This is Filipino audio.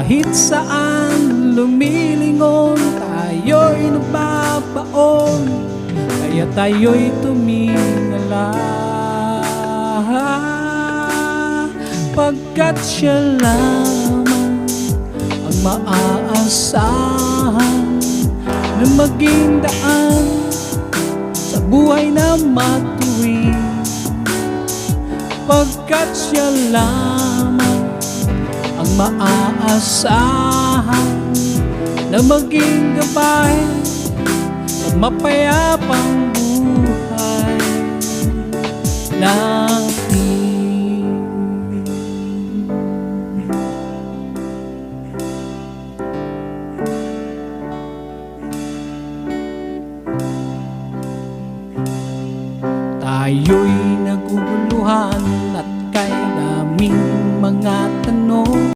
Kahit saan lumilingon, tayo'y nagbabaon, kaya tayo'y tumingala. Pagkat siya lamang ang maaasahan na maging daan sa buhay na matuwid. Pagkat siya lamang ang maaasahan na maging gabay sa mapayapang buhay natin. Tayo'y naguguluhan at kay daming mga tanong.